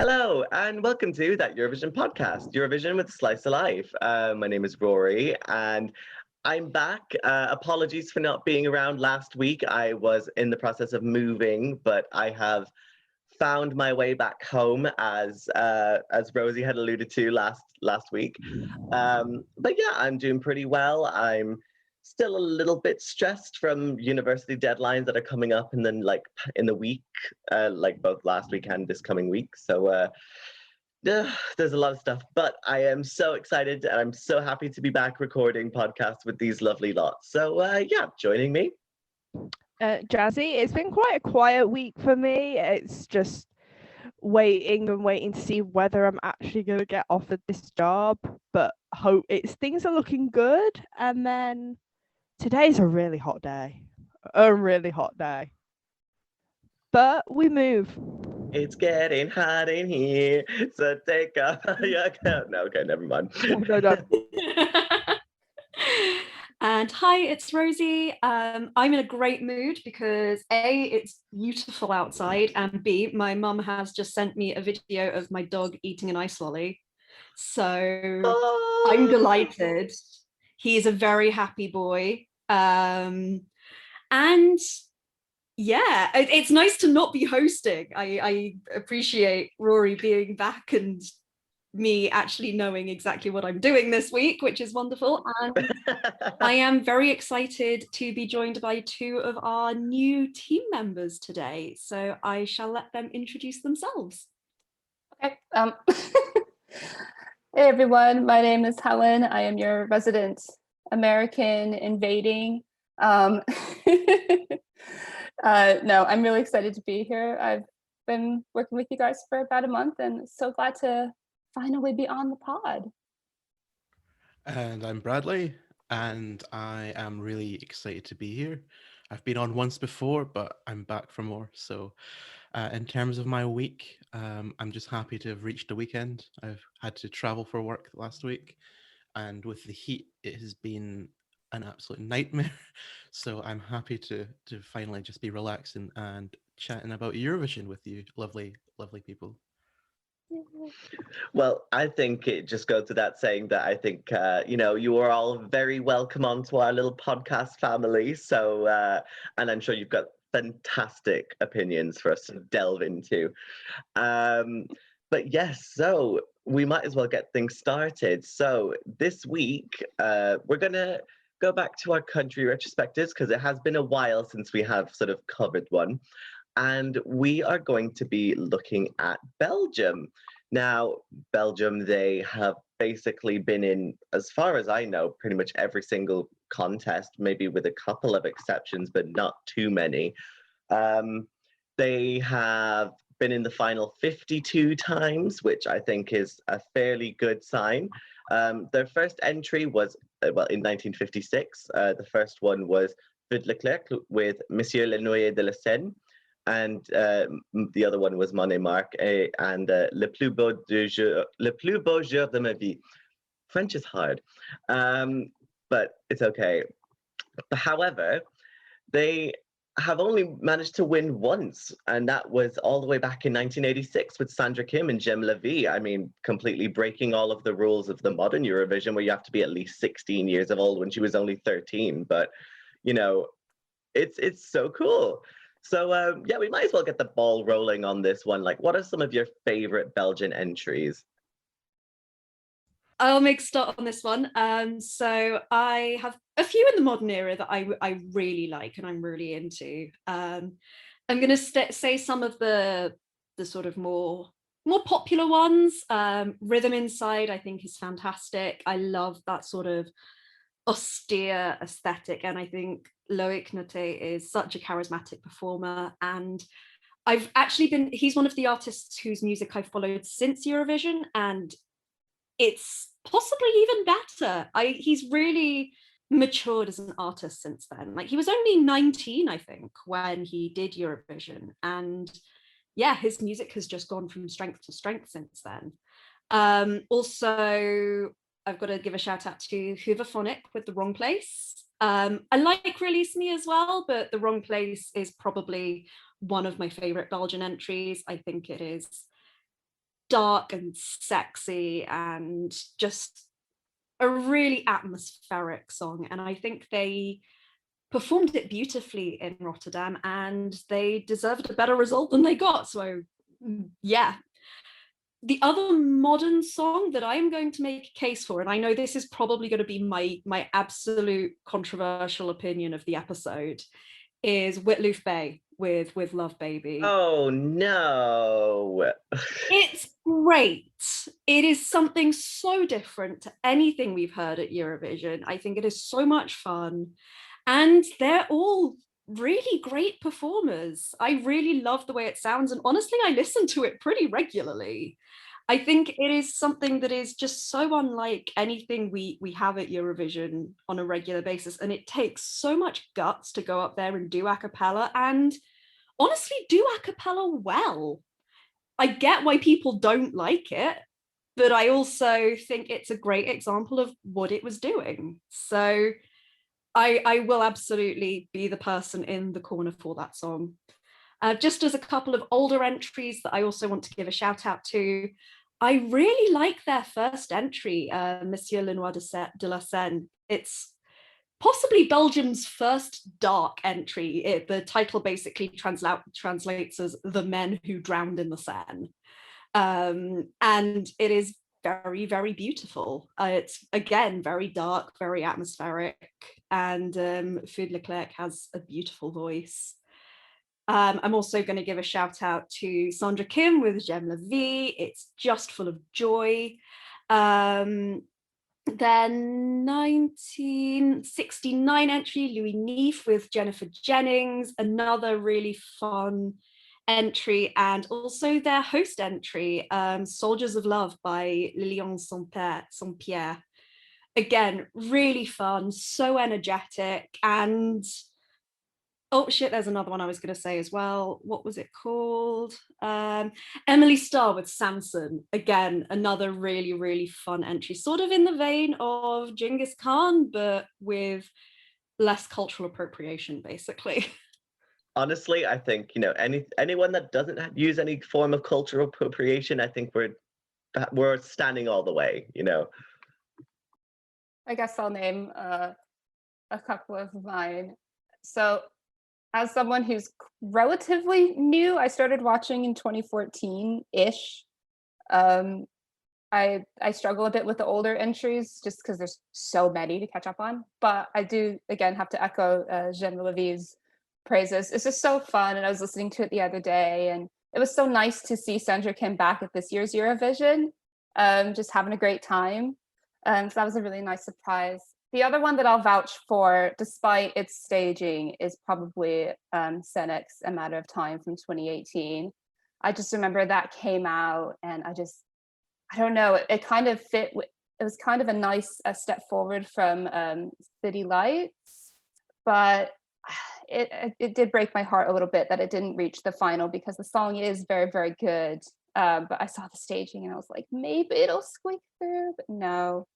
Hello, and welcome to That Eurovision podcast, Eurovision with a Slice of Life. My name is Rory, and I'm back. Apologies for not being around last week. I was in the process of moving, but I have found my way back home, as Rosie had alluded to last week. But yeah, I'm doing pretty well. I'm still a little bit stressed from university deadlines that are coming up, and then in the week, like both last week and this coming week. So there's a lot of stuff, but I am so excited and I'm so happy to be back recording podcasts with these lovely lots. So yeah, joining me. Jazzi, it's been quite a quiet week for me. It's just waiting to see whether I'm actually going to get offered this job, but things are looking good. And then today's a really hot day, but we move. It's getting hot in here, so take off. Yeah, no, okay, never mind. No. And hi, it's Rosie. I'm in a great mood because A, it's beautiful outside, and B, my mum has just sent me a video of my dog eating an ice lolly. So I'm delighted. He's a very happy boy. And yeah, it's nice to not be hosting. I appreciate Rory being back and me actually knowing exactly what I'm doing this week, which is wonderful. And I am very excited to be joined by two of our new team members today. So I shall let them introduce themselves. Okay. Hey everyone, my name is Helen. I am your resident American invading. No, I'm really excited to be here. I've been working with you guys for about a month and so glad to finally be on the pod. And I'm Bradley, and I am really excited to be here. I've been on once before, but I'm back for more. So in terms of my week, I'm just happy to have reached the weekend. I've had to travel for work last week, and with the heat, it has been an absolute nightmare. So I'm happy to finally just be relaxing and chatting about Eurovision with you, lovely people. Well, I think it just goes to that saying that I think, you are all very welcome onto our little podcast family. So, and I'm sure you've got fantastic opinions for us to delve into. But yes, so we might as well get things started. So this week, we're going to go back to our country retrospectives because it has been a while since we have sort of covered one. And we are going to be looking at Belgium. Now, Belgium, they have basically been in, as far as I know, pretty much every single contest, maybe with a couple of exceptions, but not too many. They have been in the final 52 times, which I think is a fairly good sign. Their first entry was, in 1956. The first one was Feu de Leclerc with Monsieur Le Noyer de la Seine. And the other one was Montmartre and Le plus beau jour de ma vie. French is hard, but it's okay. However, they have only managed to win once, and that was all the way back in 1986 with Sandra Kim and Jem Levy. I mean, completely breaking all of the rules of the modern Eurovision, where you have to be at least 16 years of old when she was only 13. But, it's so cool. So, yeah, we might as well get the ball rolling on this one. Like, what are some of your favorite Belgian entries? I'll make a start on this one. So I have a few in the modern era that I really like and I'm really into. I'm going to say some of the sort of more popular ones. Rhythm Inside, I think, is fantastic. I love that sort of austere aesthetic, and I think Loïc Noté is such a charismatic performer, and he's one of the artists whose music I've followed since Eurovision, and it's possibly even better. He's really matured as an artist since then. Like, he was only 19, I think, when he did Eurovision, and yeah, his music has just gone from strength to strength since then. Also, I've got to give a shout out to Hooverphonic with The Wrong Place. I like Release Me as well, but The Wrong Place is probably one of my favorite Belgian entries. I think it is dark and sexy and just a really atmospheric song. And I think they performed it beautifully in Rotterdam, and they deserved a better result than they got. So yeah. The other modern song that I am going to make a case for, and I know this is probably going to be my absolute controversial opinion of the episode, is Witloof Bay with Love Baby. Oh no. It's great. It is something so different to anything we've heard at Eurovision. I think it is so much fun. And they're all really great performers. I really love the way it sounds. And honestly, I listen to it pretty regularly. I think it is something that is just so unlike anything we have at Eurovision on a regular basis. And it takes so much guts to go up there and do a cappella, and honestly do a cappella well. I get why people don't like it, but I also think it's a great example of what it was doing. So I will absolutely be the person in the corner for that song. Just as a couple of older entries that I also want to give a shout out to, I really like their first entry, Monsieur Lenoir de la Seine. It's possibly Belgium's first dark entry. The title basically translates as The Men Who Drowned in the Seine. And it is very, very beautiful. It's, again, very dark, very atmospheric, and Feu de Leclerc has a beautiful voice. I'm also going to give a shout out to Sandra Kim with J'aime la vie. It's just full of joy. Then 1969 entry, Louis Neef with Jennifer Jennings, another really fun entry, and also their host entry, Soldiers of Love by Lilian Saint-Pierre. Again, really fun, so energetic, and oh shit, there's another one I was going to say as well. What was it called? Emily Starr with Samson. Again, another really, really fun entry, sort of in the vein of Genghis Khan, but with less cultural appropriation, basically. Honestly, I think, anyone that doesn't use any form of cultural appropriation, I think we're standing all the way, I guess I'll name a couple of mine. So as someone who's relatively new, I started watching in 2014-ish. I struggle a bit with the older entries just because there's so many to catch up on. But I do, again, have to echo J'aime la vie's praises. It's just so fun. And I was listening to it the other day, and it was so nice to see Sandra Kim back at this year's Eurovision, just having a great time. So that was a really nice surprise. The other one that I'll vouch for, despite its staging, is probably Senek's A Matter of Time from 2018. I just remember that came out, and I don't know, it kind of fit. It was kind of a nice step forward from City Lights, but it did break my heart a little bit that it didn't reach the final, because the song is very, very good. But I saw the staging and I was like, maybe it'll squeak through, but no.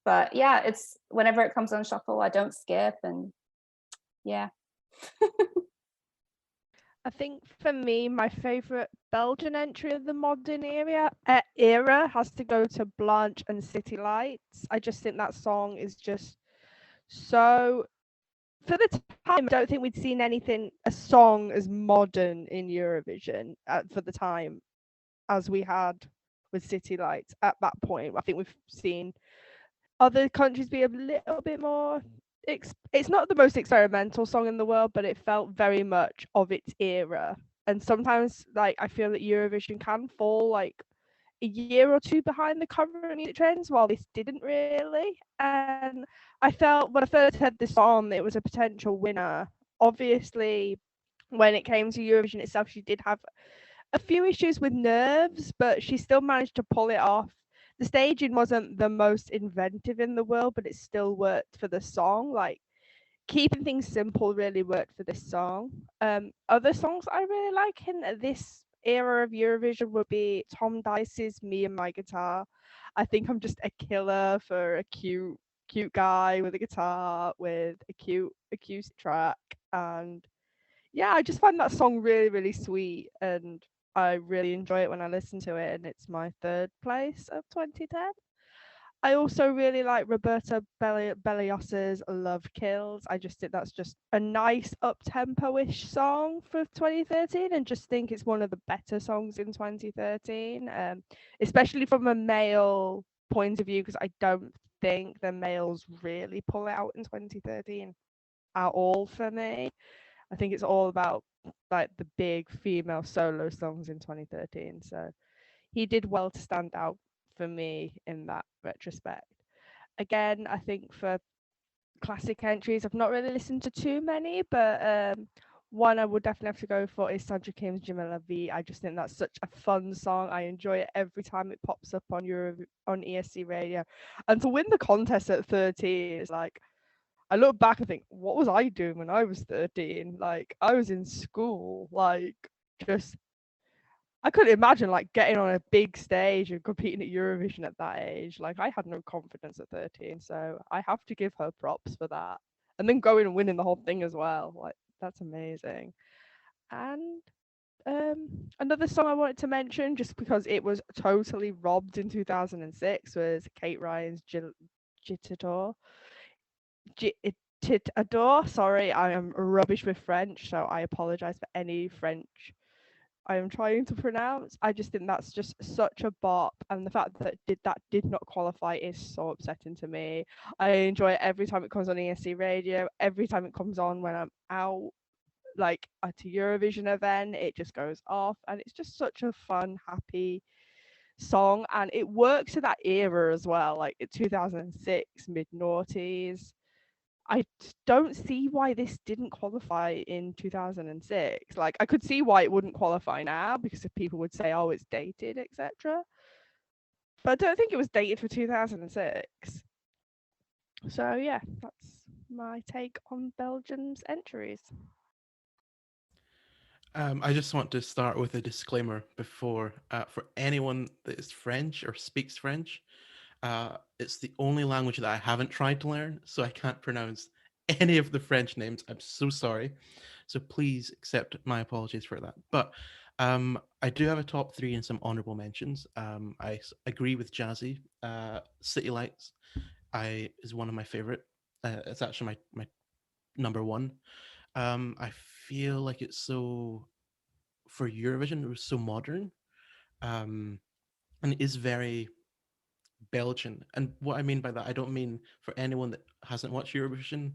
But yeah, it's whenever it comes on shuffle, I don't skip, and yeah. I think for me, my favorite Belgian entry of the modern era has to go to Blanche and City Lights. I just think that song is just so, for the time, I don't think we'd seen a song as modern in Eurovision for the time as we had with City Lights at that point. I think we've seen other countries be a little bit more, it's not the most experimental song in the world, but it felt very much of its era. And sometimes, like, I feel that Eurovision can fall like a year or two behind the current music trends, while this didn't really. And I felt when I first heard this song, it was a potential winner. Obviously, when it came to Eurovision itself, she did have a few issues with nerves, but she still managed to pull it off. The staging wasn't the most inventive in the world, but it still worked for the song. Like, keeping things simple really worked for this song. Other songs I really like in this era of Eurovision would be Tom Dice's Me and My Guitar. I think I'm just a killer for a cute guy with a guitar with a cute acoustic track. And yeah, I just find that song really, really sweet. And I really enjoy it when I listen to it, and it's my third place of 2010. I also really like Roberta Bellios's Love Kills. I just think that's just a nice up-tempo-ish song for 2013, and just think it's one of the better songs in 2013, especially from a male point of view, because I don't think the males really pull it out in 2013 at all for me. I think it's all about like the big female solo songs in 2013. So he did well to stand out for me in that retrospect. Again, I think for classic entries, I've not really listened to too many, but one I would definitely have to go for is Sandra Kim's Jamila V. I just think that's such a fun song. I enjoy it every time it pops up on on ESC radio. And to win the contest at 13 is like, I look back and think, what was I doing when I was 13? Like, I was in school, like, just I couldn't imagine like getting on a big stage and competing at Eurovision at that age. Like, I had no confidence at 13, so I have to give her props for that. And then going and winning the whole thing as well, like that's amazing. And another song I wanted to mention, just because it was totally robbed in 2006, was Kate Ryan's Gitador. Gitador. Sorry, I am rubbish with French, so I apologize for any French I am trying to pronounce. I just think that's just such a bop, and the fact that did not qualify is so upsetting to me. I enjoy it every time it comes on ESC radio, every time it comes on when I'm out, like at a Eurovision event, it just goes off, and it's just such a fun, happy song, and it works to that era as well, like 2006, mid noughties. I don't see why this didn't qualify in 2006. Like, I could see why it wouldn't qualify now because if people would say, "Oh, it's dated," etc. But I don't think it was dated for 2006. So yeah, that's my take on Belgium's entries. I just want to start with a disclaimer before, for anyone that is French or speaks French, it's the only language that I haven't tried to learn, so I can't pronounce any of the French names. I'm so sorry. So please accept my apologies for that. But I do have a top three and some honorable mentions. Agree with Jazzi. City Lights is one of my favorite. It's actually my number one. I feel like it's so, for Eurovision, it was so modern, and it is very Belgian. And what I mean by that, I don't mean for anyone that hasn't watched Eurovision.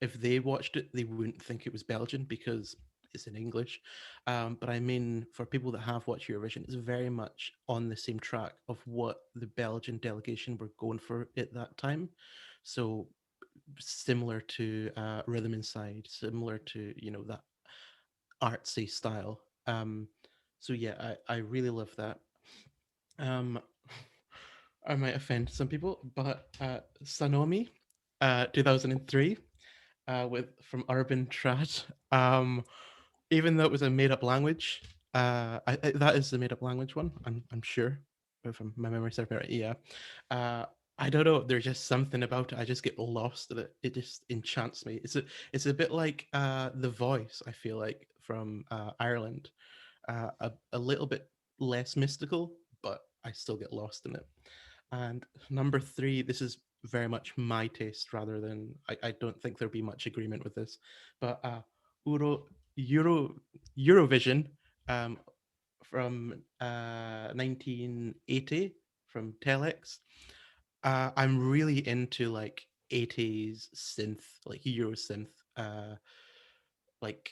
If they watched it, they wouldn't think it was Belgian because it's in English. But I mean, for people that have watched Eurovision, it's very much on the same track of what the Belgian delegation were going for at that time. So similar to Rhythm Inside, similar to, that artsy style. So yeah, I really love that. Um, I might offend some people, but Sanomi, 2003, with from Urban Trad. Even though it was a made-up language, that is the made-up language one. I'm sure, if my memory serves me right. Yeah. I don't know. There's just something about it. I just get lost in it. It just enchants me. It's a bit like The Voice. I feel like from Ireland, a little bit less mystical, but I still get lost in it. And number three, this is very much my taste rather than, I don't think there'll be much agreement with this, but Eurovision, um, from 1980 from Telex. I'm really into like 80s synth, like Euro synth, like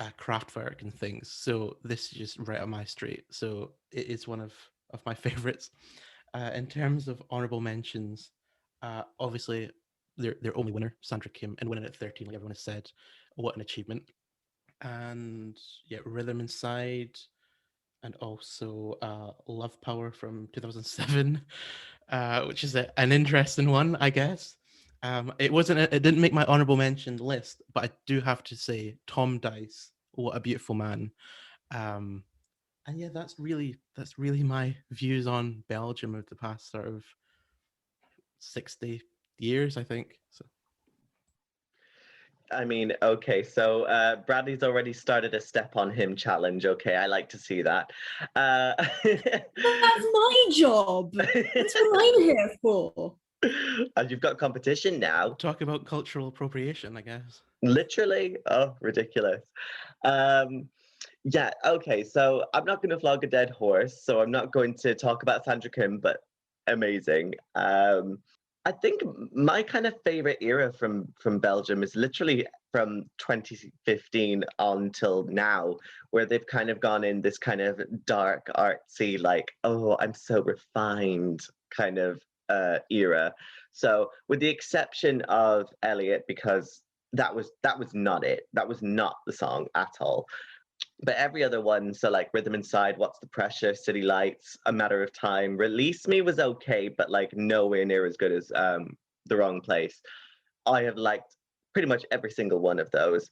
Kraftwerk and things. So this is just right up my street. So it is one of my favorites. In terms of honorable mentions, obviously their only winner, Sandra Kim, and winning at 13, like everyone has said, what an achievement. And yeah, Rhythm Inside, and also Love Power from 2007, which is an interesting one, I guess. It didn't make my honorable mention list, but I do have to say Tom Dice, what a beautiful man. And yeah, that's really my views on Belgium of the past sort of 60 years, I think. So I mean, okay, so Bradley's already started a step on him challenge. Okay, I like to see that. That's my job. That's what I'm here for. And you've got competition now. Talk about cultural appropriation, I guess. Literally. Oh, ridiculous. Yeah, okay, so I'm not going to flog a dead horse, so I'm not going to talk about Sandra Kim, but amazing. I think my kind of favorite era from Belgium is literally from 2015 on till now, where they've kind of gone in this kind of dark, artsy, like, oh, I'm so refined kind of era. So with the exception of Elliot, because that was not it. That was not the song at all. But every other one, so like Rhythm Inside, What's the Pressure, City Lights, A Matter of Time, Release Me was okay, but like nowhere near as good as The Wrong Place. I have liked pretty much every single one of those.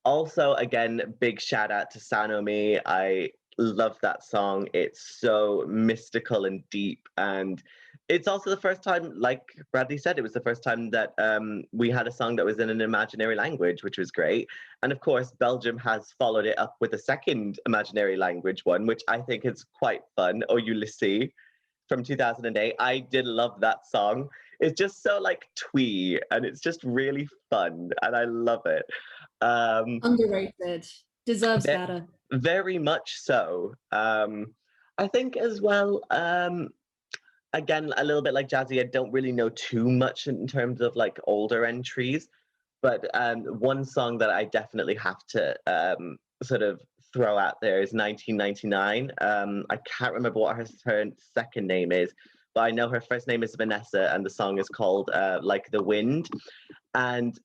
Also, again, big shout out to Sanomi. I love that song. It's so mystical and deep, and it's also the first time, like Bradley said, it was the first time that we had a song that was in an imaginary language, which was great. And of course, Belgium has followed it up with a second imaginary language one, which I think is quite fun, O Ulysses from 2008. I did love that song. It's just so like twee, and it's just really fun, and I love it. Underrated. Deserves Ve- better. Very much so. I think as well, again, a little bit like Jazzi, I don't really know too much in terms of like older entries, but one song that I definitely have to sort of throw out there is 1999. I can't remember what her second name is, but I know her first name is Vanessa, and the song is called Like the Wind. And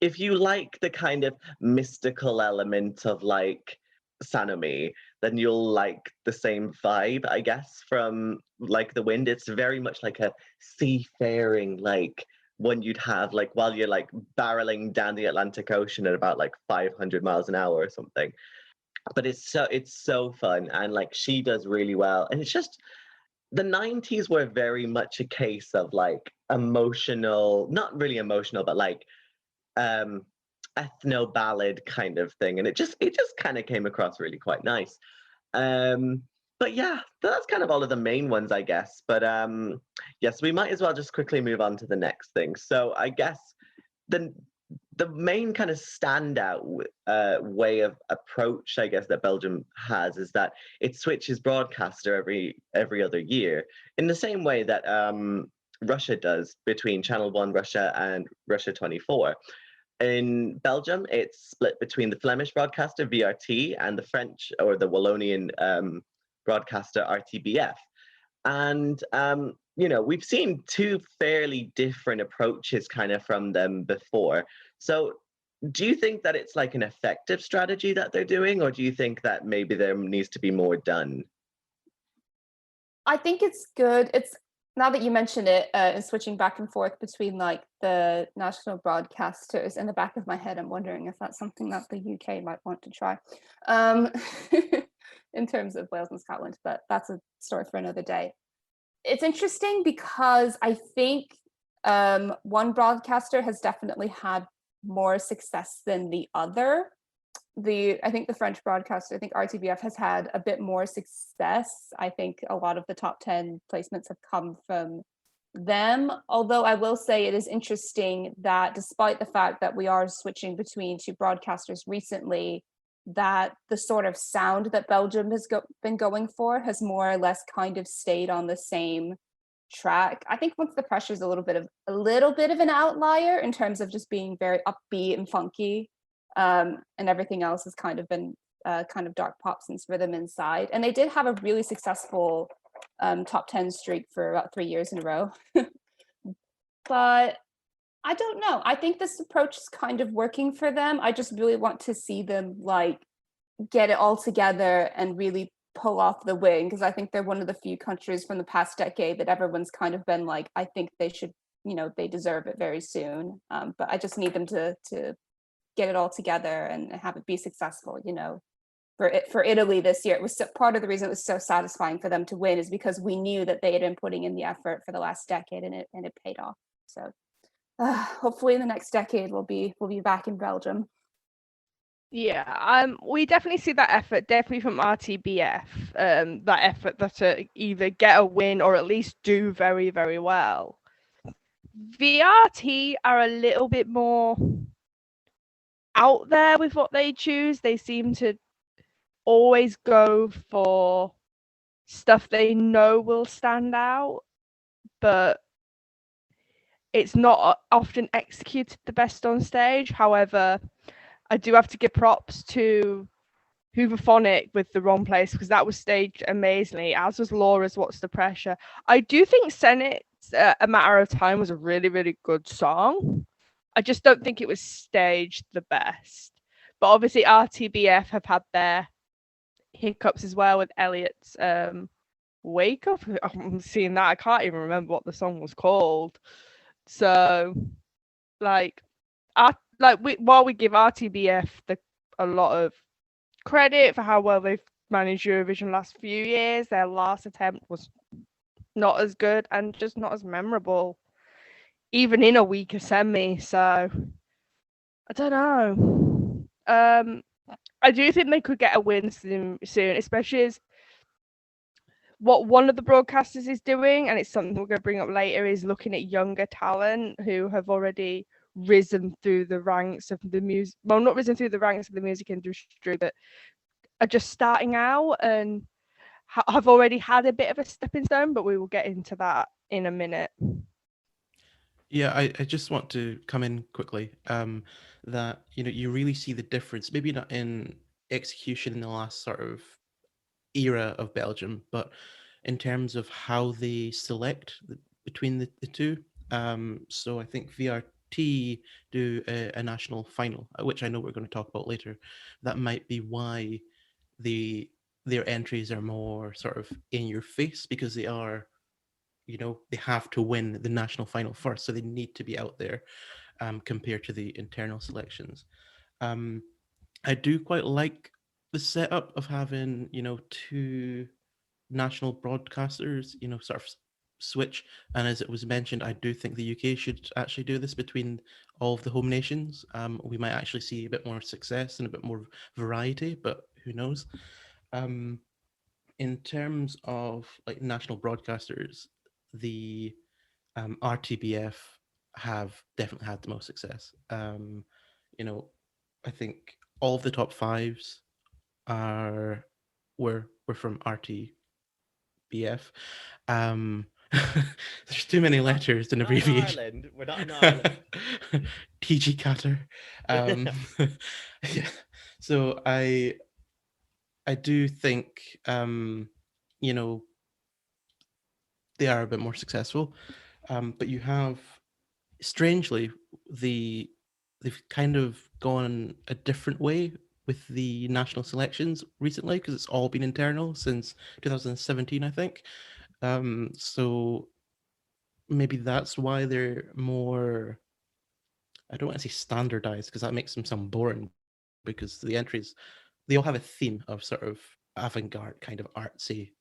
if you like the kind of mystical element of like Sanomi, then you'll like the same vibe, I guess, from Like the Wind. It's very much like a seafaring, like one you'd have like while you're like barreling down the Atlantic Ocean at about like 500 miles an hour or something. But it's so fun, and like she does really well. And it's just the 90s were very much a case of like emotional, not really emotional, but like ethno ballad kind of thing, and it just kind of came across really quite nice. But yeah, that's kind of all of the main ones, I guess. But yes, we might as well just quickly move on to the next thing. So I guess the main kind of standout way of approach, I guess, that Belgium has is that it switches broadcaster every other year, in the same way that Russia does between Channel 1 Russia and Russia 24. In Belgium, it's split between the Flemish broadcaster VRT and the French or the Wallonian broadcaster RTBF. And, you know, we've seen two fairly different approaches kind of from them before. So do you think that it's like an effective strategy that they're doing, or do you think that maybe there needs to be more done? I think it's good. It's now that you mention it, and switching back and forth between like the national broadcasters, in the back of my head, I'm wondering if that's something that the UK might want to try, in terms of Wales and Scotland, but that's a story for another day. It's interesting because I think one broadcaster has definitely had more success than the other. I think the French broadcaster, I think RTBF has had a bit more success. I think a lot of the top 10 placements have come from them. Although I will say it is interesting that despite the fact that we are switching between two broadcasters recently, that the sort of sound that Belgium has been going for has more or less kind of stayed on the same track. I think Once the Pressure is a little bit of an outlier in terms of just being very upbeat and funky. And everything else has kind of been kind of dark pop since Rhythm Inside. And they did have a really successful top 10 streak for about 3 years in a row. But I don't know. I think this approach is kind of working for them. I just really want to see them like get it all together and really pull off the win, because I think they're one of the few countries from the past decade that everyone's kind of been like, I think they should, you know, they deserve it very soon. But I just need them to get it all together and have it be successful, you know. For Italy this year, it was part of the reason it was so satisfying for them to win is because we knew that they had been putting in the effort for the last decade, and it paid off. So hopefully in the next decade we'll be back in Belgium. Yeah, we definitely see that effort, definitely from RTBF, that effort that to either get a win or at least do very, very well. VRT are a little bit more out there with what they choose. They seem to always go for stuff they know will stand out, but it's not often executed the best on stage. However, I do have to give props to Hooverphonic with The Wrong Place, because that was staged amazingly, as was Laura's What's the Pressure. I do think Senate's A Matter of Time was a really, really good song. I just don't think it was staged the best. But obviously RTBF have had their hiccups as well with Elliot's Wake Up. I'm seeing that. I can't even remember what the song was called. So while we give RTBF a lot of credit for how well they've managed Eurovision last few years, their last attempt was not as good and just not as memorable, even in a weaker semi. So I don't know. I do think they could get a win soon, especially as what one of the broadcasters is doing, and it's something we're going to bring up later, is looking at younger talent who have already risen through the ranks of the music. Well, not risen through the ranks of the music industry, but are just starting out and have already had a bit of a stepping stone. But we will get into that in a minute. Yeah, I just want to come in quickly. That you really see the difference, maybe not in execution in the last sort of era of Belgium, but in terms of how they select between the two. So I think VRT do a national final, which I know we're going to talk about later. That might be why their entries are more sort of in your face, because they are, they have to win the national final first, so they need to be out there compared to the internal selections. I do quite like the setup of having, two national broadcasters, sort of switch. And as it was mentioned, I do think the UK should actually do this between all of the home nations. We might actually see a bit more success and a bit more variety, but who knows? In terms of like national broadcasters, the RTBF have definitely had the most success. I think all of the top fives were from RTBF. There's too many letters and abbreviations. We're not in Ireland. TG Cutter. Yeah. So I do think they are a bit more successful. But you have, strangely, they've kind of gone a different way with the national selections recently, because it's all been internal since 2017, I think. So maybe that's why they're more, I don't want to say standardized, because that makes them sound boring, because the entries, they all have a theme of sort of avant-garde kind of artsy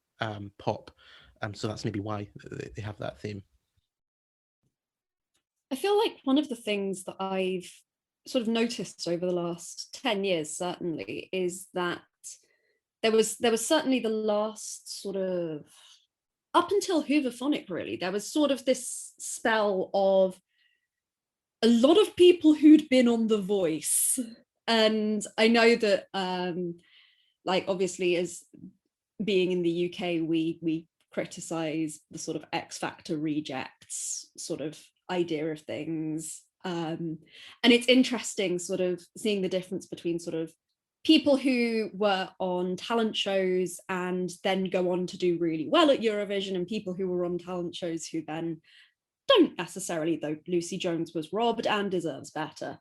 pop. So that's maybe why they have that theme. I feel like one of the things that I've sort of noticed over the last 10 years, certainly, is that there was certainly the last sort of, up until Hooverphonic, really, there was sort of this spell of a lot of people who'd been on The Voice. And I know that, like, obviously, as being in the UK, we criticize the sort of X Factor rejects sort of idea of things. And it's interesting sort of seeing the difference between sort of people who were on talent shows and then go on to do really well at Eurovision, and people who were on talent shows who then don't necessarily, though Lucy Jones was robbed and deserves better.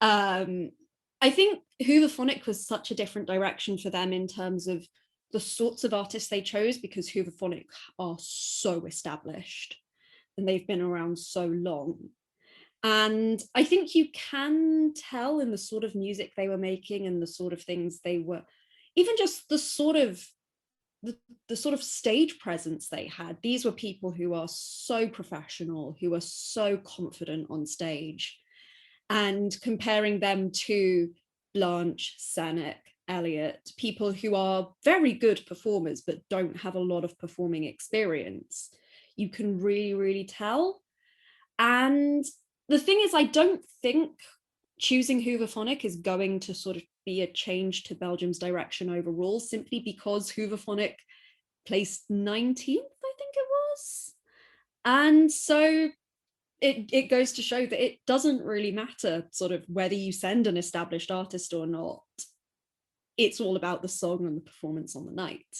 I think Hooverphonic was such a different direction for them in terms of the sorts of artists they chose, because Hooverphonic are so established and they've been around so long. And I think you can tell in the sort of music they were making and the sort of things they were, even just the sort of the sort of stage presence they had. These were people who are so professional, who are so confident on stage, and comparing them to Blanche, Sanek, Elliot, people who are very good performers but don't have a lot of performing experience, you can really, really tell. And the thing is, I don't think choosing Hooverphonic is going to sort of be a change to Belgium's direction overall, simply because Hooverphonic placed 19th, I think it was. And so it goes to show that it doesn't really matter sort of whether you send an established artist or not. It's all about the song and the performance on the night.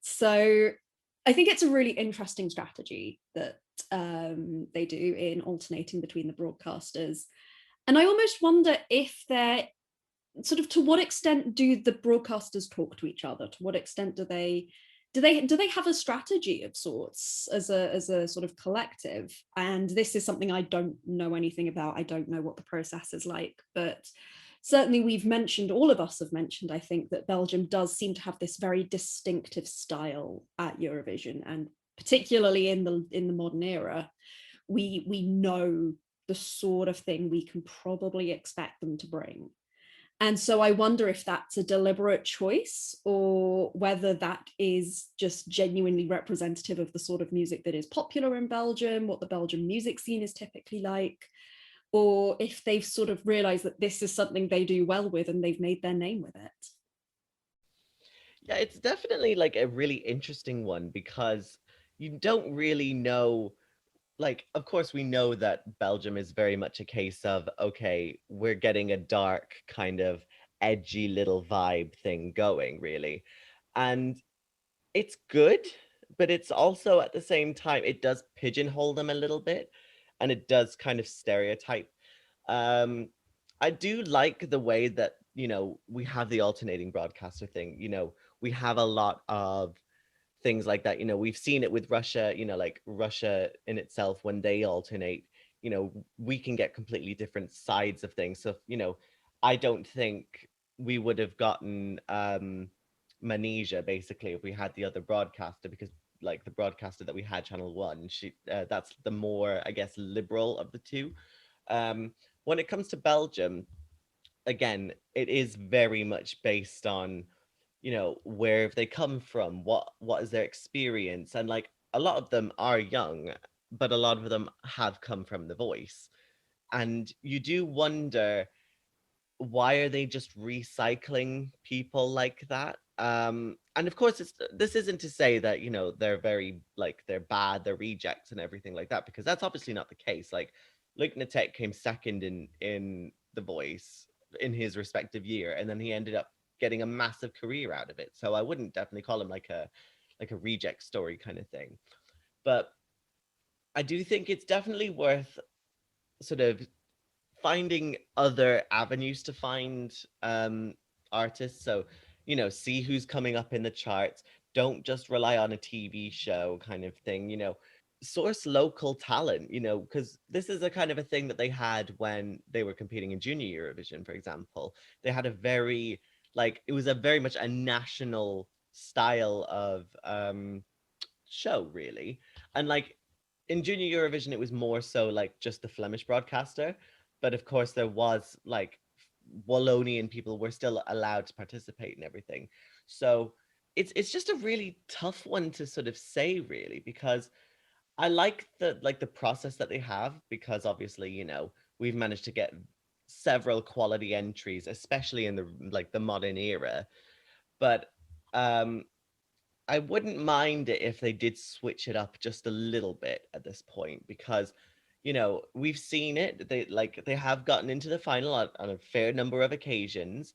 So I think it's a really interesting strategy that they do in alternating between the broadcasters. And I almost wonder if they're sort of, to what extent do the broadcasters talk to each other? To what extent do they have a strategy of sorts as a sort of collective? And this is something I don't know anything about. I don't know what the process is like, but certainly all of us have mentioned, I think, that Belgium does seem to have this very distinctive style at Eurovision, and particularly in the modern era, we know the sort of thing we can probably expect them to bring. And so I wonder if that's a deliberate choice, or whether that is just genuinely representative of the sort of music that is popular in Belgium, what the Belgian music scene is typically like, or if they've sort of realized that this is something they do well with and they've made their name with it. Yeah, it's definitely like a really interesting one, because you don't really know. Like, of course, we know that Belgium is very much a case of, okay, we're getting a dark kind of edgy little vibe thing going, really. And it's good, but it's also at the same time, it does pigeonhole them a little bit, and it does kind of stereotype. Um, I do like the way that, we have the alternating broadcaster thing. We have a lot of things like that. We've seen it with Russia, like Russia in itself, when they alternate, we can get completely different sides of things. So, I don't think we would have gotten Manesia basically if we had the other broadcaster, because like the broadcaster that we had, Channel One, that's the more, I guess, liberal of the two. When it comes to Belgium, again, it is very much based on, where have they come from, what is their experience, and like a lot of them are young, but a lot of them have come from The Voice, and you do wonder, why are they just recycling people like that? And of course, this isn't to say that, they're very, like, they're bad, they're rejects and everything like that, because that's obviously not the case. Like, Luc Natek came second in The Voice in his respective year, and then he ended up getting a massive career out of it. So I wouldn't definitely call him like a reject story kind of thing. But I do think it's definitely worth sort of finding other avenues to find artists. So, see who's coming up in the charts. Don't just rely on a TV show kind of thing, source local talent, because this is a kind of a thing that they had when they were competing in Junior Eurovision, for example. They had a very, like, it was a very much a national style of show, really. And like in Junior Eurovision, it was more so like just the Flemish broadcaster. But of course, there was like Wallonian people were still allowed to participate and everything. So it's just a really tough one to sort of say, really, because I like the process that they have, because obviously, we've managed to get several quality entries, especially in the modern era. But I wouldn't mind it if they did switch it up just a little bit at this point, because, we've seen it. They have gotten into the final on a fair number of occasions,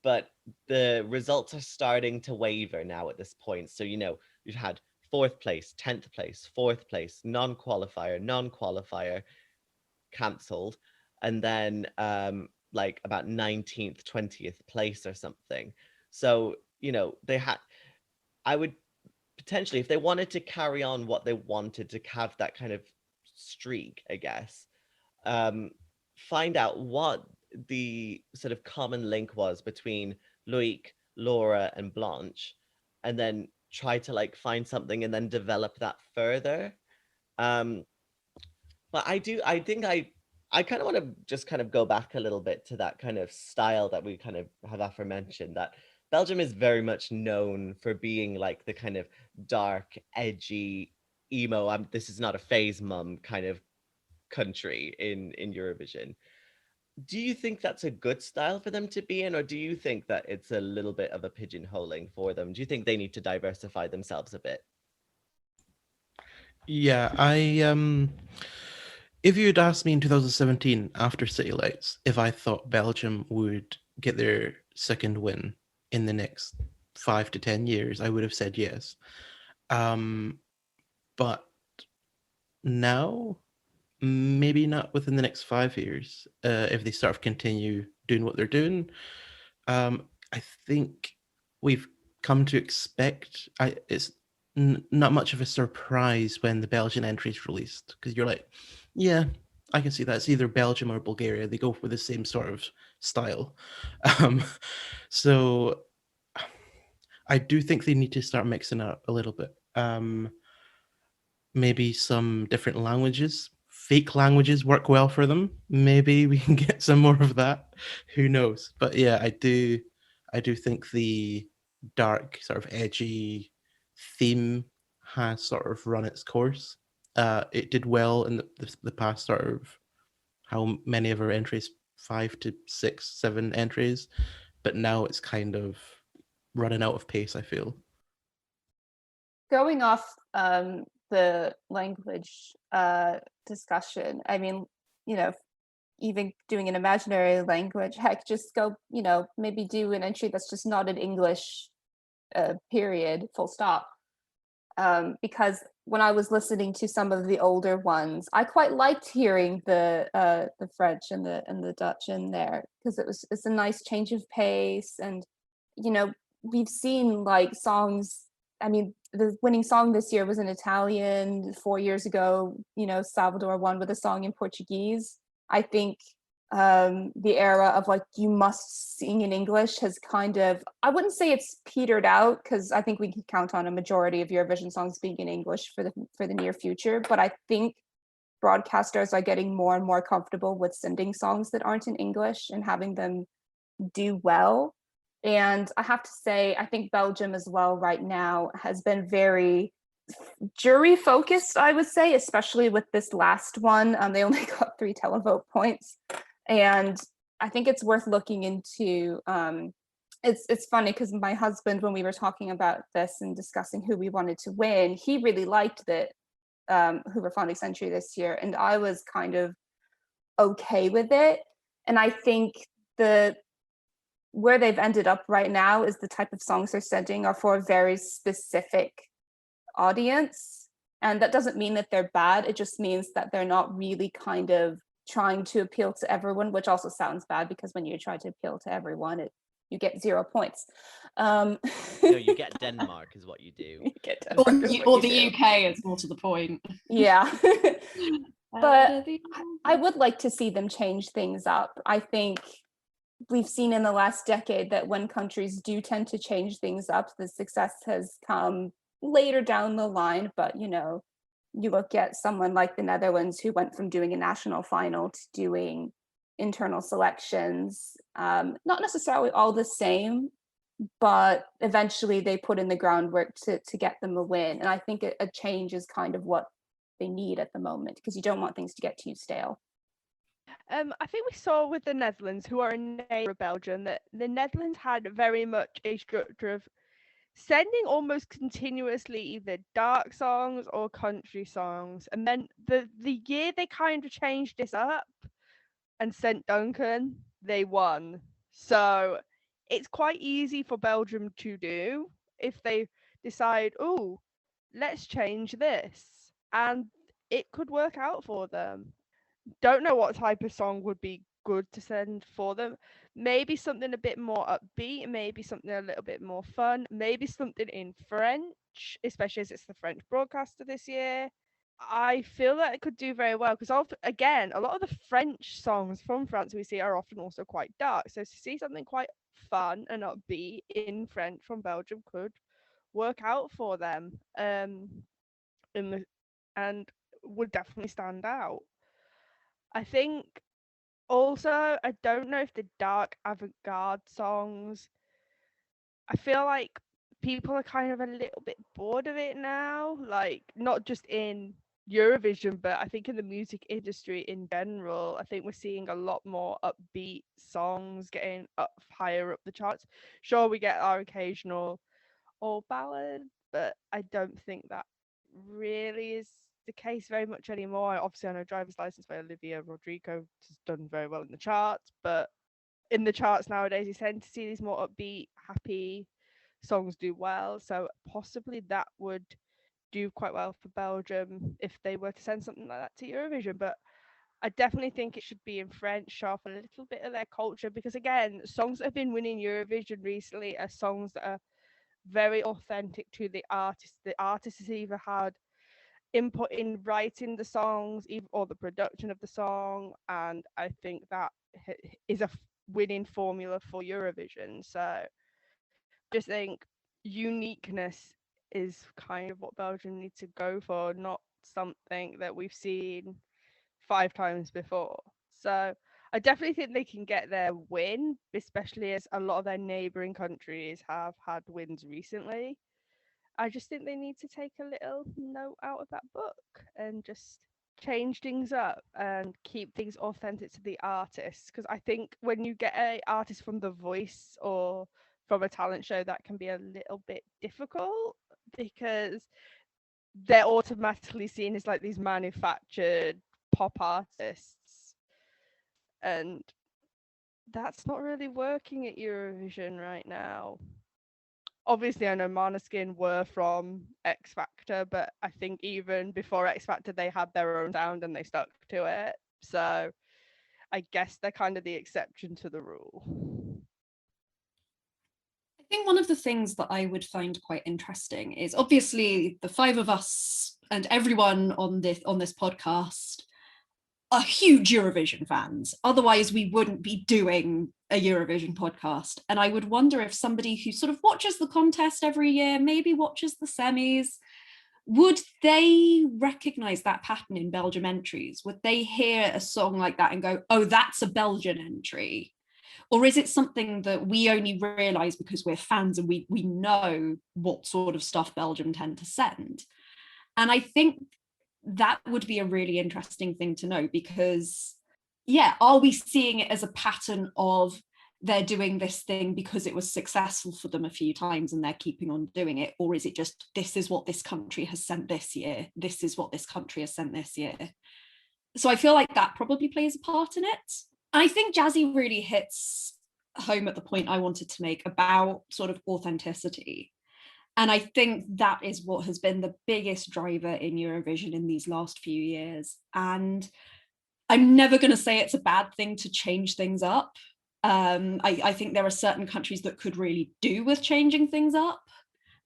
but the results are starting to waver now at this point. So, you've had fourth place, 10th place, fourth place, non-qualifier, cancelled, and then like about 19th, 20th place or something. So, they had, I would potentially, if they wanted to carry on what they wanted to have, that kind of streak, I guess, find out what the sort of common link was between Loic, Laura, and Blanche, and then try to like find something and then develop that further. But I think I kind of want to just kind of go back a little bit to that kind of style that we kind of have aforementioned, that Belgium is very much known for being like the kind of dark, edgy, emo, this is not a phase mum kind of country in Eurovision. Do you think that's a good style for them to be in, or do you think that it's a little bit of a pigeonholing for them? Do you think they need to diversify themselves a bit? Yeah, if you'd asked me in 2017 after City Lights if I thought Belgium would get their second win in the next 5 to 10 years, I would have said yes. But now, maybe not within the next 5 years, if they sort of continue doing what they're doing. I think we've come to expect, it's not much of a surprise when the Belgian entry is released, because you're like, yeah, I can see that. It's either Belgium or Bulgaria. They go for the same sort of style. So I do think they need to start mixing up a little bit. Maybe some different languages. Fake languages work well for them. Maybe we can get some more of that. Who knows? But yeah, I do think the dark, sort of edgy theme has sort of run its course. It did well in the past sort of, how many of our entries? 5 to 6, 7 entries. But now it's kind of running out of pace, I feel. Going off the language discussion, I mean, even doing an imaginary language, heck, just go, maybe do an entry that's just not in English, period, full stop. Because when I was listening to some of the older ones, I quite liked hearing the French and the Dutch in there, because it's a nice change of pace. And we've seen like songs. I mean, the winning song this year was in Italian. 4 years ago, Salvador won with a song in Portuguese. I think the era of like you must sing in English has kind of, I wouldn't say it's petered out, because I think we can count on a majority of Eurovision songs being in English for the near future. But I think broadcasters are getting more and more comfortable with sending songs that aren't in English and having them do well. And I have to say, I think Belgium as well right now has been very jury focused, I would say, especially with this last one. They only got 3 televote points. And I think it's worth looking into. It's funny because my husband, when we were talking about this and discussing who we wanted to win, he really liked that Hooverphonics entry this year, and I was kind of okay with it. And I think where they've ended up right now is the type of songs they're sending are for a very specific audience. And that doesn't mean that they're bad. It just means that they're not really kind of trying to appeal to everyone, which also sounds bad, because when you try to appeal to everyone, you get 0 points. No, you get Denmark is what you do. You get Denmark or the UK, it's more to the point. Yeah. But I would like to see them change things up. I think we've seen in the last decade that when countries do tend to change things up, the success has come later down the line. But you look at someone like the Netherlands, who went from doing a national final to doing internal selections, not necessarily all the same, but eventually they put in the groundwork to get them a win. And I think a change is kind of what they need at the moment, because you don't want things to get too stale. I think we saw with the Netherlands, who are a neighbour of Belgium, that the Netherlands had very much a structure of sending almost continuously either dark songs or country songs. And then the year they kind of changed this up and sent Duncan, they won. So it's quite easy for Belgium to do if they decide, oh, let's change this. And it could work out for them. Don't know what type of song would be good to send for them. Maybe something a bit more upbeat, maybe something a little bit more fun, maybe something in French, especially as it's the French broadcaster this year. I feel that it could do very well, because again, a lot of the French songs from France we see are often also quite dark. So to see something quite fun and upbeat in French from Belgium could work out for them in the and would definitely stand out. I think also, I don't know if the dark avant-garde songs, I feel like people are kind of a little bit bored of it now, like not just in Eurovision, but I think in the music industry in general. I think we're seeing a lot more upbeat songs getting up higher up the charts. Sure, we get our occasional all ballad, but I don't think that really is the case very much anymore. Obviously, I know Driver's License by Olivia Rodrigo has done very well in the charts, but in the charts nowadays, you tend to see these more upbeat, happy songs do well. So possibly that would do quite well for Belgium if they were to send something like that to Eurovision. But I definitely think it should be in French, show off a little bit of their culture, because again, songs that have been winning Eurovision recently are songs that are very authentic to the artist. The artist has either had input in writing the songs or the production of the song, and I think that is a winning formula for Eurovision. So I just think uniqueness is kind of what Belgium needs to go for, not something that we've seen 5 times before. So I definitely think they can get their win, especially as a lot of their neighbouring countries have had wins recently. I just think they need to take a little note out of that book and just change things up and keep things authentic to the artist. Because I think when you get a artist from The Voice or from a talent show, that can be a little bit difficult because they're automatically seen as like these manufactured pop artists, and that's not really working at Eurovision right now. Obviously, I know Måneskin were from X Factor, but I think even before X Factor, they had their own sound and they stuck to it. So I guess they're kind of the exception to the rule. I think one of the things that I would find quite interesting is obviously the five of us and everyone on this podcast are huge Eurovision fans. Otherwise, we wouldn't be doing a Eurovision podcast. And I would wonder if somebody who sort of watches the contest every year, maybe watches the semis, would they recognize that pattern in Belgium entries? Would they hear a song like that and go, oh, that's a Belgian entry? Or is it something that we only realize because we're fans and we know what sort of stuff Belgium tend to send? And I think that would be a really interesting thing to know, because yeah, are we seeing it as a pattern of they're doing this thing because it was successful for them a few times and they're keeping on doing it? Or is it just, this is what this country has sent this year, this is what this country has sent this year? So I feel like that probably plays a part in it. I think Jazzi really hits home at the point I wanted to make about sort of authenticity. And I think that is what has been the biggest driver in Eurovision in these last few years. And I'm never going to say it's a bad thing to change things up. I think there are certain countries that could really do with changing things up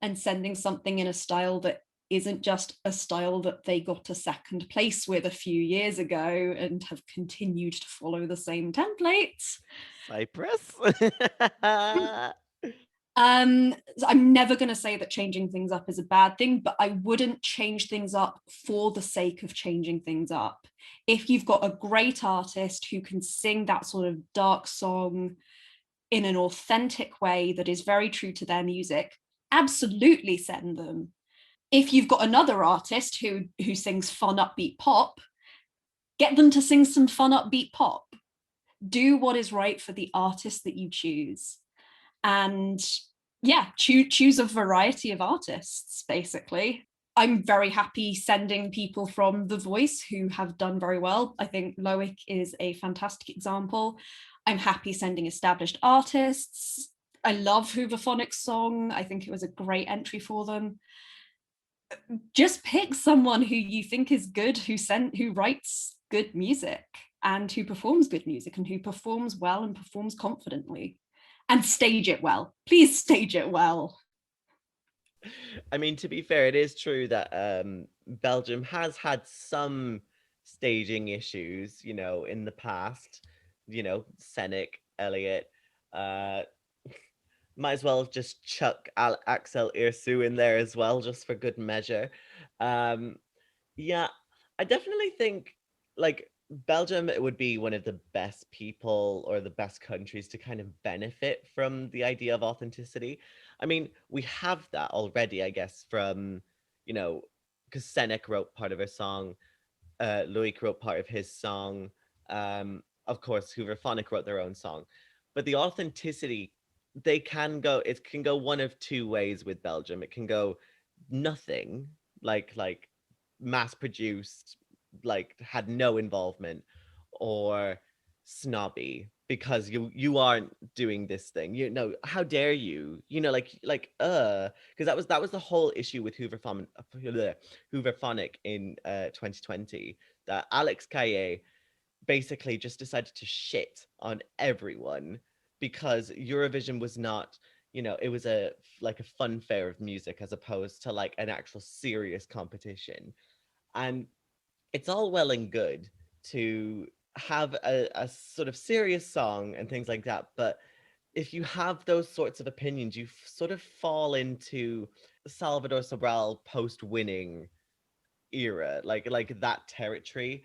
and sending something in a style that isn't just a style that they got a second place with a few years ago and have continued to follow the same templates. Cyprus. So I'm never going to say that changing things up is a bad thing, but I wouldn't change things up for the sake of changing things up. If you've got a great artist who can sing that sort of dark song in an authentic way that is very true to their music, absolutely send them. If you've got another artist who sings fun, upbeat pop, get them to sing some fun, upbeat pop. Do what is right for the artist that you choose. And yeah, choose a variety of artists, basically. I'm very happy sending people from The Voice who have done very well. I think Loic is a fantastic example. I'm happy sending established artists. I love Hooverphonic's song. I think it was a great entry for them. Just pick someone who you think is good, who writes good music and who performs good music and who performs well and performs confidently. And stage it well. Please stage it well. I mean, to be fair, it is true that Belgium has had some staging issues, in the past. Sennick, Elliot, might as well just chuck Axel Irsu in there as well, just for good measure. Yeah, I definitely think like Belgium would be one of the best people or the best countries to kind of benefit from the idea of authenticity. I mean, we have that already, I guess, from, you know, because Senek wrote part of her song, Loic wrote part of his song, of course, Hooverphonic wrote their own song. But the authenticity, it can go one of two ways with Belgium. It can go nothing, like mass produced, like had no involvement, or snobby because you aren't doing this thing, you know, how dare you, you know, because that was the whole issue with Hooverphonic in 2020, that Alex Kaye basically just decided to shit on everyone because Eurovision was not, you know, it was a fun fair of music as opposed to like an actual serious competition. And it's all well and good to have a sort of serious song and things like that, but if you have those sorts of opinions, you sort of fall into Salvador Sobral post-winning era, like that territory.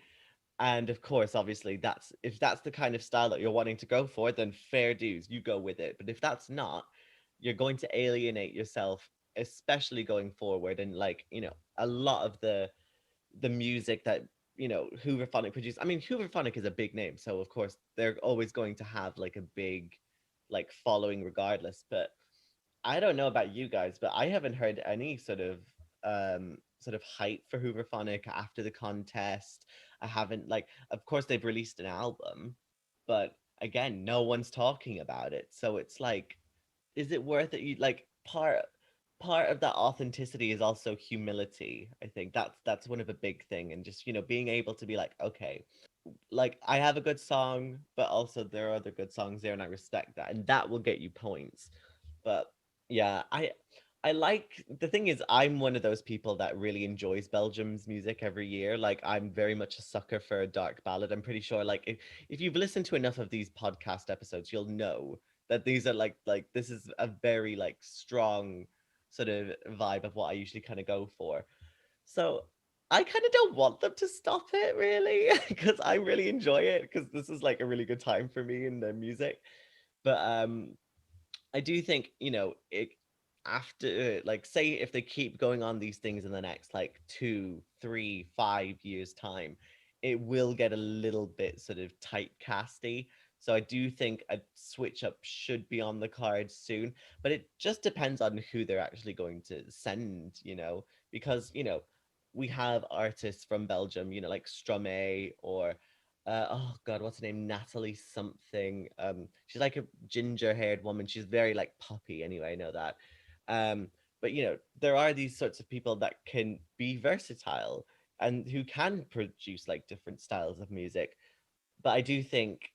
And of course, obviously, that's if that's the kind of style that you're wanting to go for, then fair dues, you go with it. But if that's not, you're going to alienate yourself, especially going forward. And like, you know, a lot of the music that, you know, Hooverphonic produced. I mean, Hooverphonic is a big name, so of course they're always going to have like a big like following regardless. But I don't know about you guys, but I haven't heard any sort of hype for Hooverphonic after the contest. I haven't, like, of course they've released an album, but again, no one's talking about it. So it's like, is it worth it? You like part of that authenticity is also humility. I think that's one of a big thing, and just, you know, being able to be like, okay, like I have a good song, but also there are other good songs there, and I respect that, and that will get you points. But yeah, I like, the thing is, I'm one of those people that really enjoys Belgium's music every year. Like I'm very much a sucker for a dark ballad. I'm pretty sure like if you've listened to enough of these podcast episodes, you'll know that these are like this is a very like strong sort of vibe of what I usually kind of go for. So I kind of don't want them to stop it really, because I really enjoy it, because this is like a really good time for me in the music. But I do think, you know, it after like say if they keep going on these things in the next like 2, 3, 5 years time, it will get a little bit sort of typecasty. So I do think a switch up should be on the cards soon, but it just depends on who they're actually going to send, you know, because, you know, we have artists from Belgium, you know, like Stromae, or oh god, what's her name? Natalie something. She's like a ginger-haired woman. She's very like poppy anyway, I know that. But you know, there are these sorts of people that can be versatile and who can produce like different styles of music. But I do think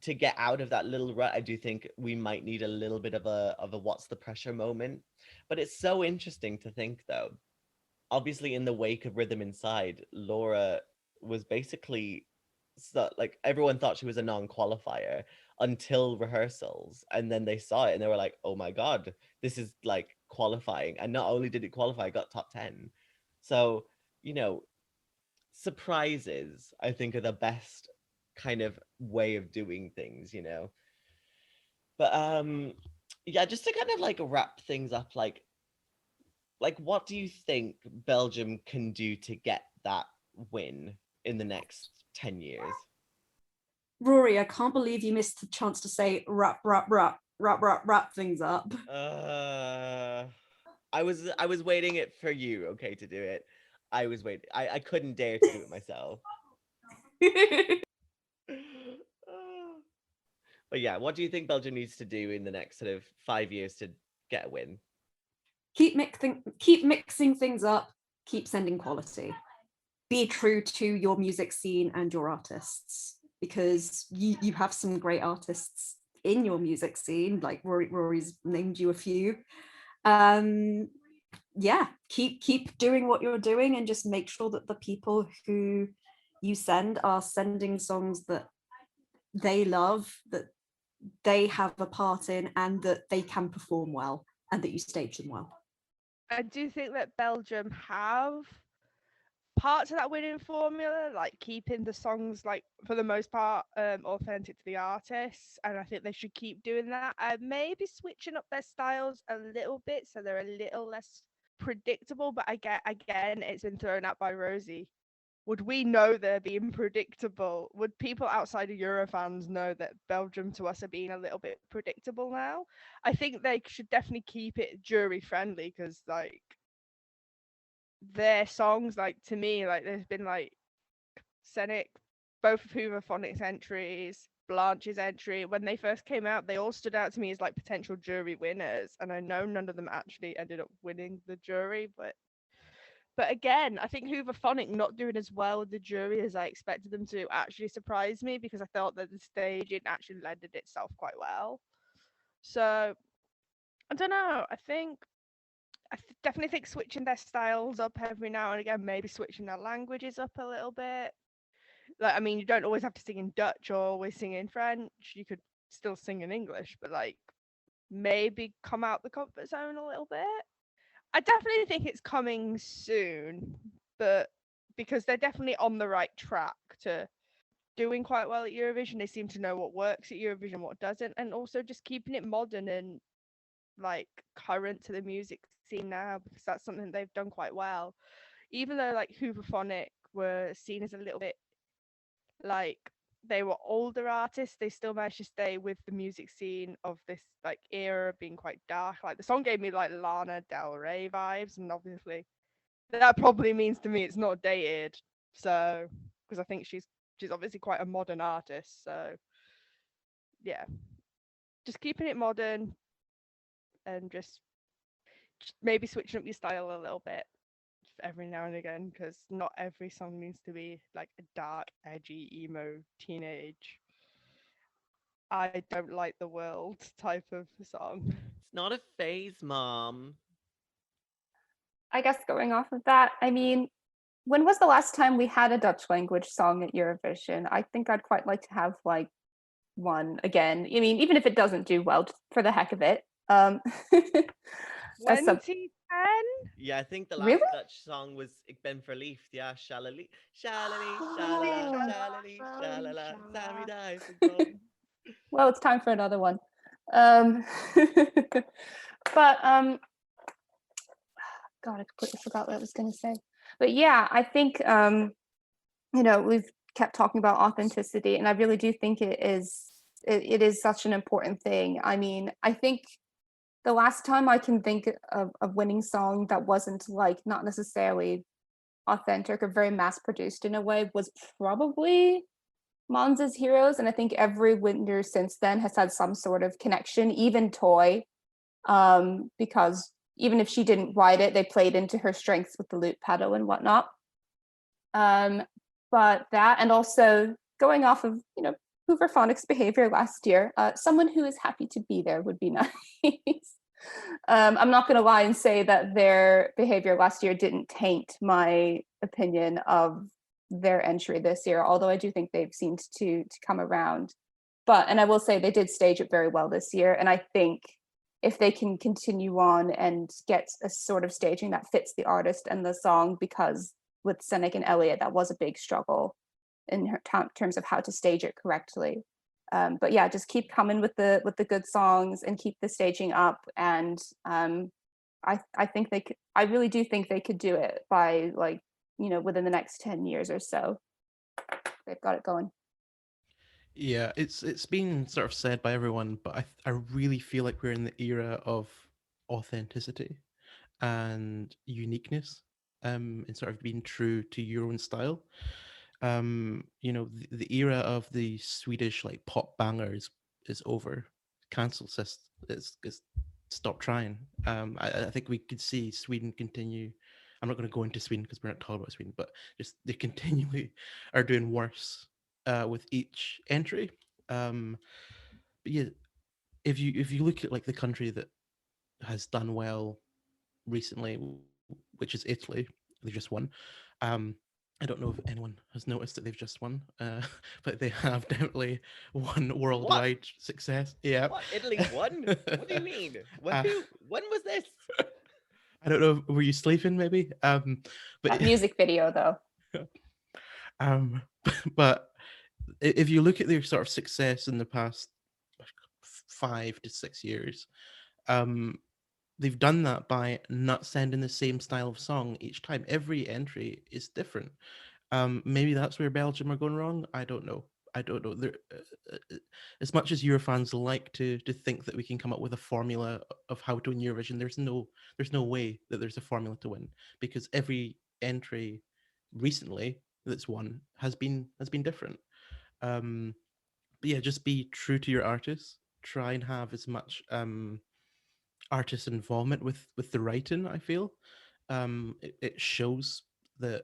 to get out of that little rut, I do think we might need a little bit of a what's the pressure moment. But it's so interesting to think though. Obviously, in the wake of Rhythm Inside, Laura was basically, so, like everyone thought she was a non-qualifier until rehearsals, and then they saw it and they were like, oh my god, this is like qualifying. And not only did it qualify, it got top 10. So, you know, surprises I think are the best kind of way of doing things, you know. But yeah, just to kind of like wrap things up, like what do you think Belgium can do to get that win in the next 10 years? Rory, I can't believe you missed the chance to say wrap things up. I was waiting it for you, okay, to do it. I was waiting. I couldn't dare to do it myself. But yeah, what do you think Belgium needs to do in the next sort of 5 years to get a win? Keep mixing things up, keep sending quality. Be true to your music scene and your artists, because you have some great artists in your music scene, like Rory's named you a few. Yeah, keep doing what you're doing, and just make sure that the people who you send are sending songs that they love, that they have a part in, and that they can perform well, and that you stage them well. I do think that Belgium have parts of that winning formula, like keeping the songs, like for the most part, authentic to the artists, and I think they should keep doing that. Maybe switching up their styles a little bit so they're a little less predictable. But again, it's been thrown out by Rosie. Would we know they're being predictable? Would people outside of Eurofans know that Belgium to us are being a little bit predictable now? I think they should definitely keep it jury friendly, because like their songs, like to me, like there's been like Scenic, both of Hooverphonic's entries, Blanche's entry, when they first came out, they all stood out to me as like potential jury winners. And I know none of them actually ended up winning the jury, but again, I think Hooverphonic not doing as well with the jury as I expected them to actually surprised me, because I thought that the staging actually lended itself quite well. So I don't know. Definitely think switching their styles up every now and again, maybe switching their languages up a little bit. Like, I mean, you don't always have to sing in Dutch or always sing in French. You could still sing in English, but like maybe come out the comfort zone a little bit. I definitely think it's coming soon, but because they're definitely on the right track to doing quite well at Eurovision. They seem to know what works at Eurovision, what doesn't, and also just keeping it modern and like current to the music scene now, because that's something they've done quite well. Even though like Hooverphonic were seen as a little bit like they were older artists, they still managed to stay with the music scene of this like era being quite dark. Like the song gave me like Lana Del Rey vibes, and obviously that probably means to me it's not dated. So because I think she's obviously quite a modern artist. So yeah, just keeping it modern and just maybe switching up your style a little bit every now and again, because not every song needs to be like a dark, edgy, emo, teenage, I don't like the world type of song. It's not a phase, Mom. I guess going off of that, I mean, when was the last time we had a Dutch language song at Eurovision? I think I'd quite like to have like one again. I mean, even if it doesn't do well, just for the heck of it. As some, 2010? Yeah, I think the last Really? Dutch song was Ik ben verliefd. Yeah, shalali, shalali, shalala, Oh. shalali, shalala, Sammy die for Well, it's time for another one. But God, I completely forgot what I was going to say. But yeah, I think we've kept talking about authenticity, and I really do think it is such an important thing. I mean, I think the last time I can think of a winning song that wasn't like not necessarily authentic or very mass produced in a way was probably Monza's Heroes, and I think every winner since then has had some sort of connection, even Toy, because even if she didn't write it, they played into her strengths with the loop pedal and whatnot. But that, and also going off of Hooverphonic's behavior last year, someone who is happy to be there would be nice. I'm not going to lie and say that their behavior last year didn't taint my opinion of their entry this year, although I do think they've seemed to come around. And I will say they did stage it very well this year, and I think if they can continue on and get a sort of staging that fits the artist and the song, because with Scenic and Elliot, that was a big struggle in terms of how to stage it correctly. But yeah, just keep coming with the good songs and keep the staging up. And I think they could. I really do think they could do it by within the next 10 years or so. They've got it going. Yeah, it's been sort of said by everyone, but I really feel like we're in the era of authenticity and uniqueness, and sort of being true to your own style. The era of the Swedish like pop bangers is over. Cancel is stop trying. I think we could see Sweden continue. I'm not going to go into Sweden because we're not talking about Sweden, but just they continually are doing worse with each entry. But yeah, if you look at like the country that has done well recently, which is Italy, they just won. I don't know if anyone has noticed that they've just won, but they have definitely won worldwide success. Yeah. What? Italy won? What do you mean? Uh, When was this? I don't know. Were you sleeping? Maybe. But That music video, though. um, but if you look at their sort of success in the past 5 to 6 years, um, they've done that by not sending the same style of song each time. Every entry is different. Maybe that's where Belgium are going wrong. I don't know. I don't know. As much as Eurofans like to think that we can come up with a formula of how to win Eurovision, there's no way that there's a formula to win, because every entry recently that's won has been different. Um, but yeah, just be true to your artists. Try and have as much artist involvement with the writing. I feel it shows that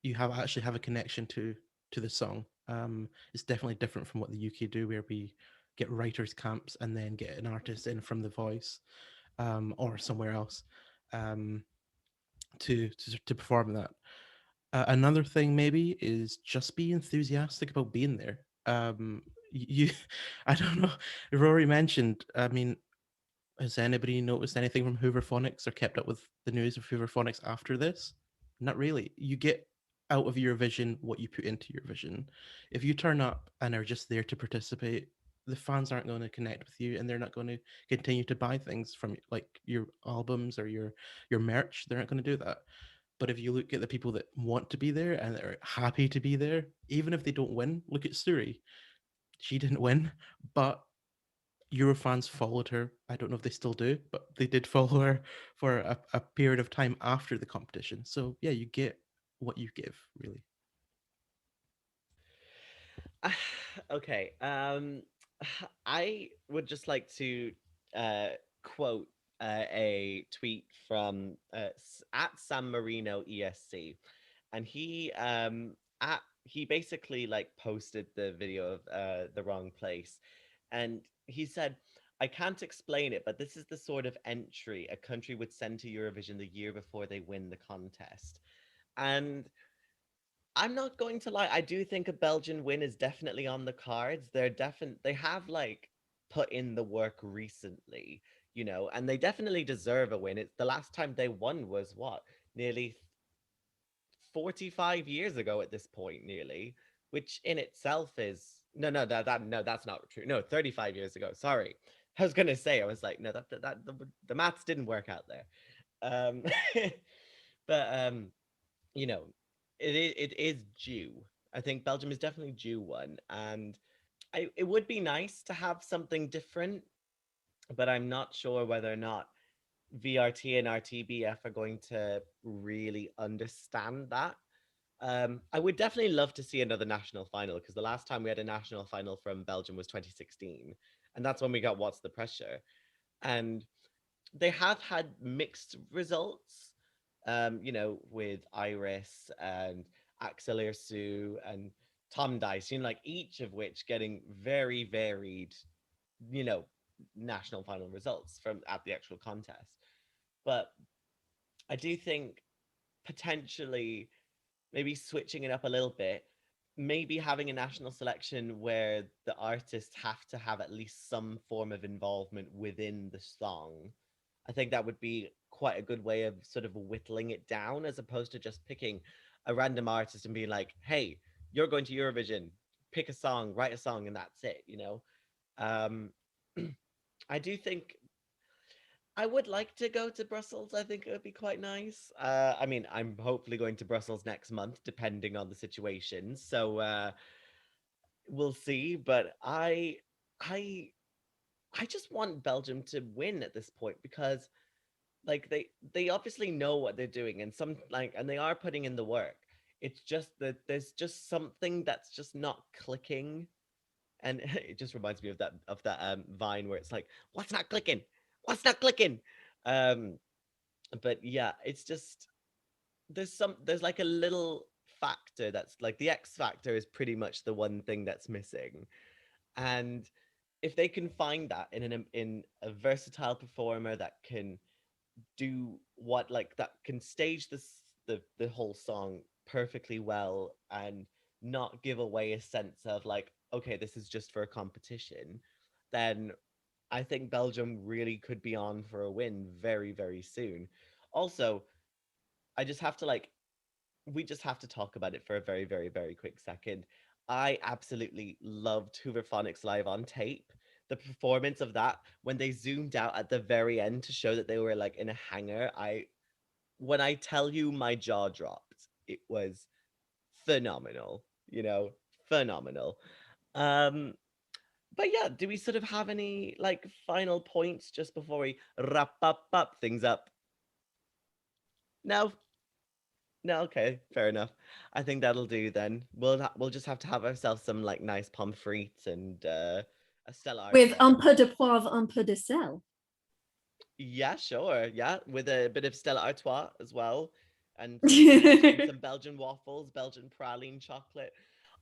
you actually have a connection to the song. It's definitely different from what the UK do, where we get writers camps and then get an artist in from The Voice, or somewhere else, um, to perform that. Another thing maybe is just be enthusiastic about being there. You, I don't know. Rory mentioned. I mean, has anybody noticed anything from Hooverphonics or kept up with the news of Hooverphonics after this? Not really. You get out of Eurovision what you put into Eurovision. If you turn up and are just there to participate, the fans aren't going to connect with you, and they're not going to continue to buy things from like your albums or your merch. They're not going to do that. But if you look at the people that want to be there and are happy to be there, even if they don't win, look at Suri. She didn't win, but Eurofans followed her. I don't know if they still do, but they did follow her for a period of time after the competition. So yeah, you get what you give, really. Okay. I would just like to uh, quote a tweet from at San Marino ESC, and he basically like posted the video of the wrong place, and he said, "I can't explain it, but this is the sort of entry a country would send to Eurovision the year before they win the contest." And I'm not going to lie, I do think a Belgian win is definitely on the cards. They have like put in the work recently, and they definitely deserve a win. It's the last time they won was what? Nearly 45 years ago at this point, nearly, which in itself is no, that's not true. No, 35 years ago. Sorry. I was gonna say, I was like, no, the maths didn't work out there. Um but you know, it is due. I think Belgium is definitely due one, and it would be nice to have something different, but I'm not sure whether or not VRT and RTBF are going to really understand that. I would definitely love to see another national final, because the last time we had a national final from Belgium was 2016, and that's when we got What's the Pressure, and they have had mixed results, with Iris and Axel Irsu and Tom Dice, like each of which getting very varied, you know, national final results from at the actual contest. But I do think potentially maybe switching it up a little bit, maybe having a national selection where the artists have to have at least some form of involvement within the song. I think that would be quite a good way of sort of whittling it down, as opposed to just picking a random artist and being like, hey, you're going to Eurovision, pick a song, write a song, and that's it. Um, I do think I would like to go to Brussels. I think it would be quite nice. I mean, I'm hopefully going to Brussels next month, depending on the situation. So we'll see. But I, I just want Belgium to win at this point, because like they obviously know what they're doing, and and they are putting in the work. It's just that there's just something that's just not clicking, and it just reminds me of that Vine where it's like, what's not clicking? What's not clicking? Um, but yeah, it's just there's like a little factor that's like the X factor is pretty much the one thing that's missing. And if they can find that in a versatile performer that can do what, like, that can stage the whole song perfectly well and not give away a sense of like, okay, this is just for a competition, then I think Belgium really could be on for a win very, very soon. Also, I just have to like, we just have to talk about it for a very, very, very quick second. I absolutely loved Hooverphonics live on tape. The performance of that when they zoomed out at the very end to show that they were like in a hangar, when I tell you my jaw dropped, it was phenomenal, phenomenal. Um, but yeah, do we sort of have any like final points just before we wrap up things up? No? No, okay, fair enough. I think that'll do then. We'll just have to have ourselves some like nice pommes frites and a Stella With Artois. un peu de poivre, un peu de sel. Yeah, sure. Yeah, with a bit of Stella Artois as well, and some Belgian waffles, Belgian praline chocolate.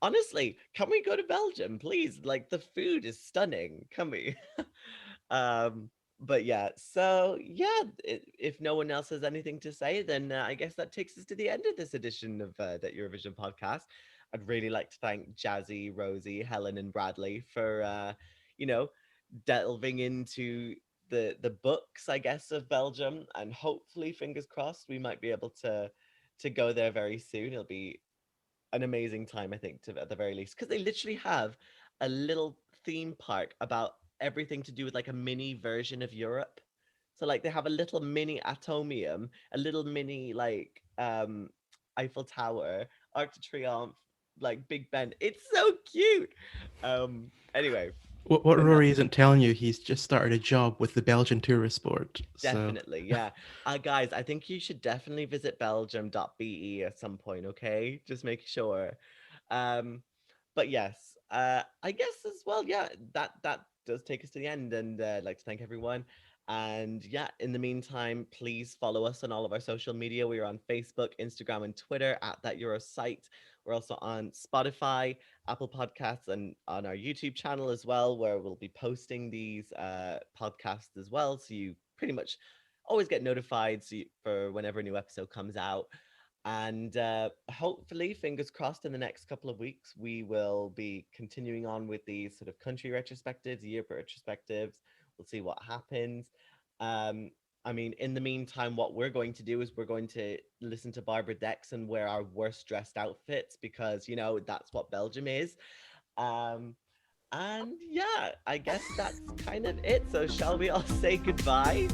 Honestly, can we go to Belgium, please? Like the food is stunning. Can we? um, but yeah, so yeah, if no one else has anything to say, then I guess that takes us to the end of this edition of That Eurovision podcast. I'd really like to thank Jazzi, Rosie, Helen, and Bradley for you know, delving into the books, I guess, of Belgium, and hopefully, fingers crossed, we might be able to go there very soon. It'll be an amazing time, I think, to at the very least, because they literally have a little theme park about everything to do with like a mini version of Europe. So like they have a little mini atomium, a little mini like Eiffel Tower, Arc de Triomphe, like Big Ben. It's so cute. Anyway, What enough. Rory isn't telling you, he's just started a job with the Belgian tourist board. So Definitely, yeah. Guys, I think you should definitely visit belgium.be at some point, okay? Just make sure. Um, but yes, I guess as well, yeah, that does take us to the end, and I'd like to thank everyone. And yeah, in the meantime, please follow us on all of our social media. We are on Facebook, Instagram, and Twitter at That Euro Site. We're also on Spotify, Apple Podcasts, and on our YouTube channel as well, where we'll be posting these podcasts as well. So you pretty much always get notified for whenever a new episode comes out. And hopefully, fingers crossed, in the next couple of weeks, we will be continuing on with these sort of country retrospectives, year retrospectives. We'll see what happens. Um, I mean, in the meantime, what we're going to do is we're going to listen to Barbara Dex and wear our worst dressed outfits because, that's what Belgium is. And yeah, I guess that's kind of it. So shall we all say goodbye?